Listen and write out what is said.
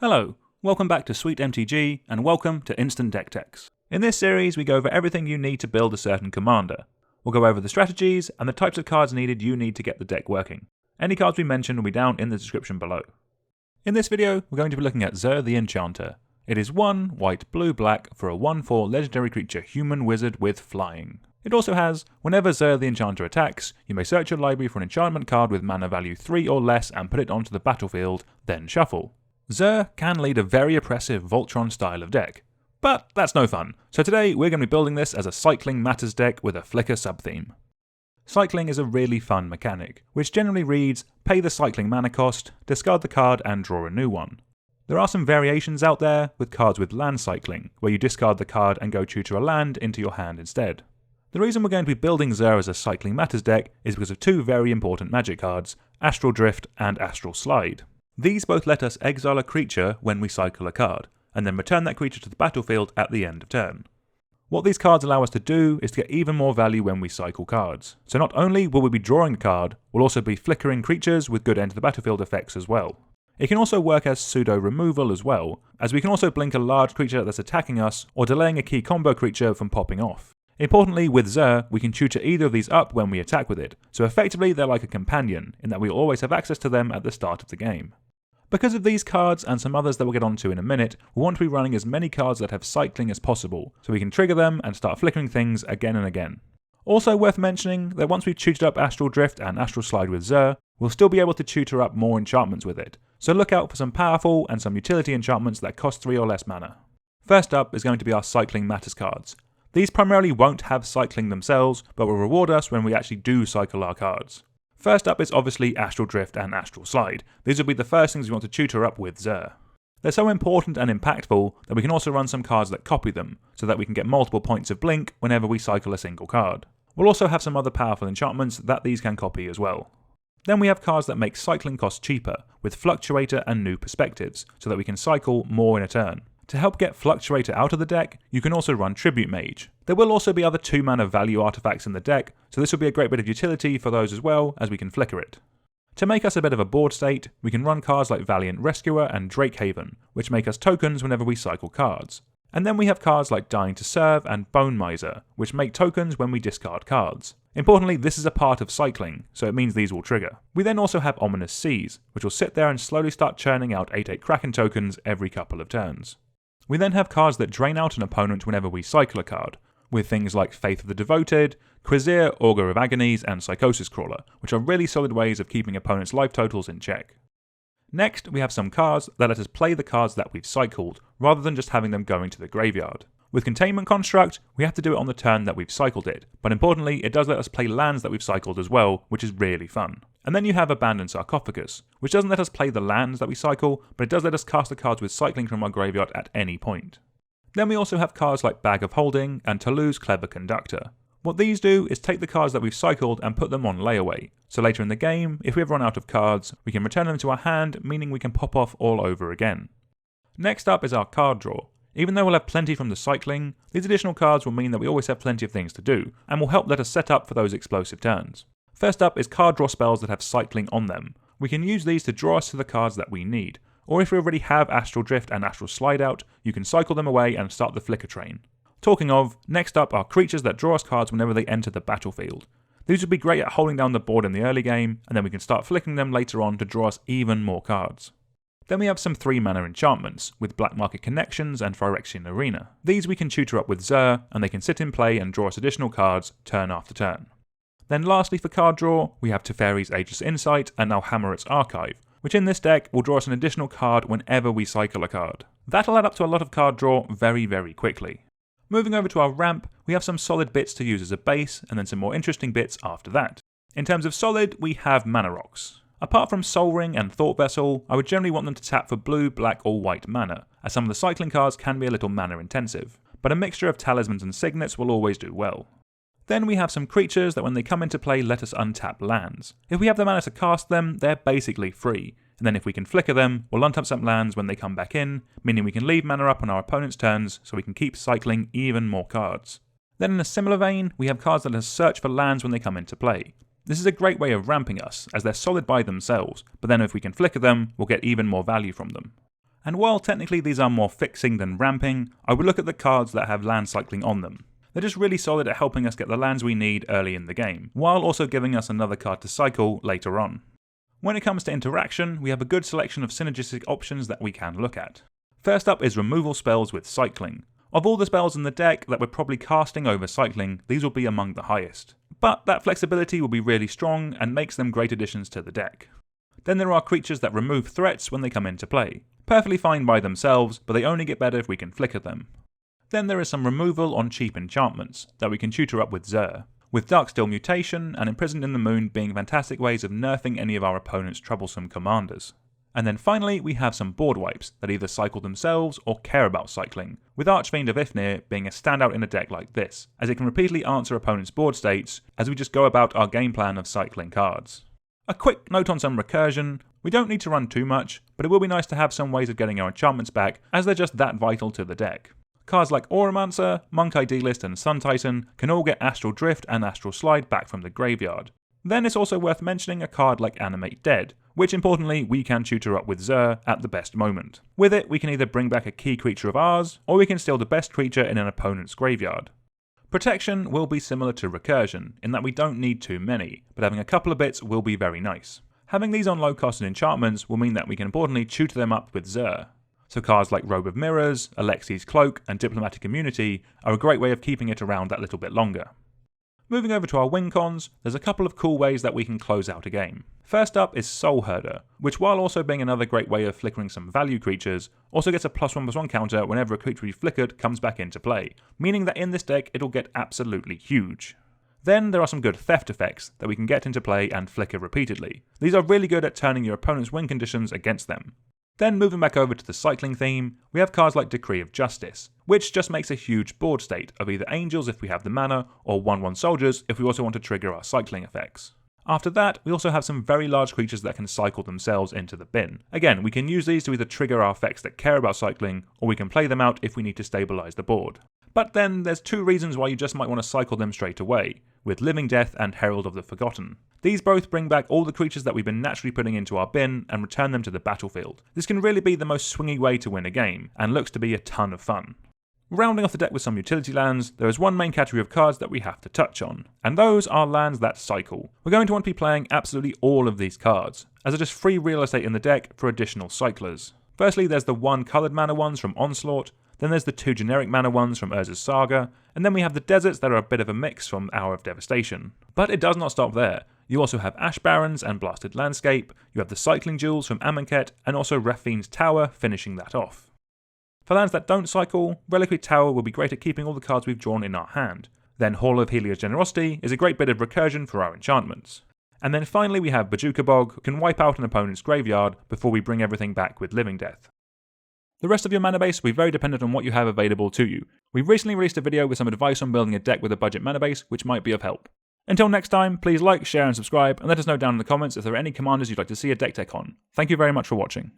Hello, welcome back to Sweet MTG, and welcome to Instant Deck Techs. In this series, we go over everything you need to build a certain commander. We'll go over the strategies and the types of cards needed you need to get the deck working. Any cards we mention will be down in the description below. In this video, we're going to be looking at Xur the Enchanter. It is 1 white, blue, black for a 1/4 legendary creature human wizard with flying. It also has, whenever Xur the Enchanter attacks, you may search your library for an enchantment card with mana value 3 or less and put it onto the battlefield, then shuffle. Xur can lead a very oppressive Voltron style of deck, but that's no fun, so today we're going to be building this as a Cycling Matters deck with a Flicker subtheme. Cycling is a really fun mechanic, which generally reads, pay the cycling mana cost, discard the card and draw a new one. There are some variations out there, with cards with land cycling, where you discard the card and go tutor a land into your hand instead. The reason we're going to be building Xur as a Cycling Matters deck is because of two very important magic cards, Astral Drift and Astral Slide. These both let us exile a creature when we cycle a card, and then return that creature to the battlefield at the end of turn. What these cards allow us to do is to get even more value when we cycle cards. So not only will we be drawing a card, we'll also be flickering creatures with good end to the battlefield effects as well. It can also work as pseudo removal as well, as we can also blink a large creature that's attacking us or delaying a key combo creature from popping off. Importantly, with Xur, we can tutor either of these up when we attack with it, so effectively they're like a companion, in that we'll always have access to them at the start of the game. Because of these cards and some others that we'll get onto in a minute, we want to be running as many cards that have cycling as possible, so we can trigger them and start flickering things again and again. Also worth mentioning that once we've tutored up Astral Drift and Astral Slide with Xur, we'll still be able to tutor up more enchantments with it, so look out for some powerful and some utility enchantments that cost 3 or less mana. First up is going to be our Cycling Matters cards. These primarily won't have cycling themselves, but will reward us when we actually do cycle our cards. First up is obviously Astral Drift and Astral Slide. These will be the first things we want to tutor up with Xur. They're so important and impactful that we can also run some cards that copy them, so that we can get multiple points of blink whenever we cycle a single card. We'll also have some other powerful enchantments that these can copy as well. Then we have cards that make cycling costs cheaper, with Fluctuator and New Perspectives, so that we can cycle more in a turn. To help get Fluctuator out of the deck, you can also run Tribute Mage. There will also be other 2 mana value artifacts in the deck, so this will be a great bit of utility for those as well, as we can flicker it. To make us a bit of a board state, we can run cards like Valiant Rescuer and Drakehaven, which make us tokens whenever we cycle cards. And then we have cards like Dying to Serve and Bone Miser, which make tokens when we discard cards. Importantly, this is a part of cycling, so it means these will trigger. We then also have Ominous Seas, which will sit there and slowly start churning out 8/8 Kraken tokens every couple of turns. We then have cards that drain out an opponent whenever we cycle a card, with things like Faith of the Devoted, Queza, Augur of Agonies, and Psychosis Crawler, which are really solid ways of keeping opponents' life totals in check. Next, we have some cards that let us play the cards that we've cycled, rather than just having them going to the graveyard. With Containment Construct, we have to do it on the turn that we've cycled it, but importantly, it does let us play lands that we've cycled as well, which is really fun. And then you have Abandoned Sarcophagus, which doesn't let us play the lands that we cycle, but it does let us cast the cards with cycling from our graveyard at any point. Then we also have cards like Bag of Holding and Toluz Clever Conductor. What these do is take the cards that we've cycled and put them on layaway, so later in the game, if we ever run out of cards, we can return them to our hand, meaning we can pop off all over again. Next up is our card draw. Even though we'll have plenty from the cycling, these additional cards will mean that we always have plenty of things to do, and will help let us set up for those explosive turns. First up is card draw spells that have cycling on them. We can use these to draw us to the cards that we need, or if we already have Astral Drift and Astral Slide out, you can cycle them away and start the flicker train. Talking of, next up are creatures that draw us cards whenever they enter the battlefield. These would be great at holding down the board in the early game, and then we can start flicking them later on to draw us even more cards. Then we have some 3 mana enchantments, with Black Market Connections and Phyrexian Arena. These we can tutor up with Xur, and they can sit in play and draw us additional cards turn after turn. Then lastly for card draw, we have Teferi's Ageless Insight and Alhammarret's Archive, which in this deck will draw us an additional card whenever we cycle a card. That'll add up to a lot of card draw very quickly. Moving over to our ramp, we have some solid bits to use as a base, and then some more interesting bits after that. In terms of solid, we have Mana Rocks. Apart from Soul Ring and Thought Vessel, I would generally want them to tap for blue, black or white mana, as some of the cycling cards can be a little mana intensive, but a mixture of talismans and signets will always do well. Then we have some creatures that when they come into play let us untap lands. If we have the mana to cast them, they're basically free, and then if we can flicker them, we'll untap some lands when they come back in, meaning we can leave mana up on our opponent's turns so we can keep cycling even more cards. Then in a similar vein, we have cards that let us search for lands when they come into play. This is a great way of ramping us, as they're solid by themselves, but then if we can flicker them, we'll get even more value from them. And while technically these are more fixing than ramping, I would look at the cards that have land cycling on them. They're just really solid at helping us get the lands we need early in the game, while also giving us another card to cycle later on. When it comes to interaction, we have a good selection of synergistic options that we can look at. First up is removal spells with cycling. Of all the spells in the deck that we're probably casting over cycling, these will be among the highest. But that flexibility will be really strong and makes them great additions to the deck. Then there are creatures that remove threats when they come into play. Perfectly fine by themselves, but they only get better if we can flicker them. Then there is some removal on cheap enchantments that we can tutor up with Zur, with Darksteel Mutation and Imprisoned in the Moon being fantastic ways of nerfing any of our opponent's troublesome commanders. And then finally we have some board wipes that either cycle themselves or care about cycling, with Archfiend of Ifnir being a standout in a deck like this, as it can repeatedly answer opponents' board states as we just go about our game plan of cycling cards. A quick note on some recursion: we don't need to run too much, but it will be nice to have some ways of getting our enchantments back as they're just that vital to the deck. Cards like Auramancer, Monk Idealist and Sun Titan can all get Astral Drift and Astral Slide back from the graveyard. Then it's also worth mentioning a card like Animate Dead, which importantly we can tutor up with Zur at the best moment. With it we can either bring back a key creature of ours, or we can steal the best creature in an opponent's graveyard. Protection will be similar to Recursion, in that we don't need too many, but having a couple of bits will be very nice. Having these on low cost enchantments will mean that we can importantly tutor them up with Zur. So cards like Robe of Mirrors, Alexi's Cloak and Diplomatic Immunity are a great way of keeping it around that little bit longer. Moving over to our win cons, there's a couple of cool ways that we can close out a game. First up is Soul Herder, which while also being another great way of flickering some value creatures, also gets a +1/+1 counter whenever a creature we flickered comes back into play, meaning that in this deck it'll get absolutely huge. Then there are some good theft effects that we can get into play and flicker repeatedly. These are really good at turning your opponent's win conditions against them. Then moving back over to the cycling theme, we have cards like Decree of Justice, which just makes a huge board state of either angels if we have the mana, or 1/1 soldiers if we also want to trigger our cycling effects. After that, we also have some very large creatures that can cycle themselves into the bin. Again, we can use these to either trigger our effects that care about cycling, or we can play them out if we need to stabilise the board. But then there's two reasons why you just might want to cycle them straight away, with Living Death and Herald of the Forgotten. These both bring back all the creatures that we've been naturally putting into our bin and return them to the battlefield. This can really be the most swingy way to win a game, and looks to be a ton of fun. Rounding off the deck with some utility lands, there is one main category of cards that we have to touch on, and those are lands that cycle. We're going to want to be playing absolutely all of these cards, as they're just free real estate in the deck for additional cyclers. Firstly, there's the 1 coloured mana ones from Onslaught, then there's the 2 generic mana ones from Urza's Saga, and then we have the deserts that are a bit of a mix from Hour of Devastation. But it does not stop there. You also have Ash Barrens and Blasted Landscape, you have the Cycling Jewels from Amonkhet, and also Raphine's Tower finishing that off. For lands that don't cycle, Reliquary Tower will be great at keeping all the cards we've drawn in our hand. Then Hall of Helios Generosity is a great bit of recursion for our enchantments. And then finally we have Bojuka Bog, who can wipe out an opponent's graveyard before we bring everything back with Living Death. The rest of your mana base will be very dependent on what you have available to you. We've recently released a video with some advice on building a deck with a budget mana base, which might be of help. Until next time, please like, share and subscribe, and let us know down in the comments if there are any commanders you'd like to see a deck tech on. Thank you very much for watching.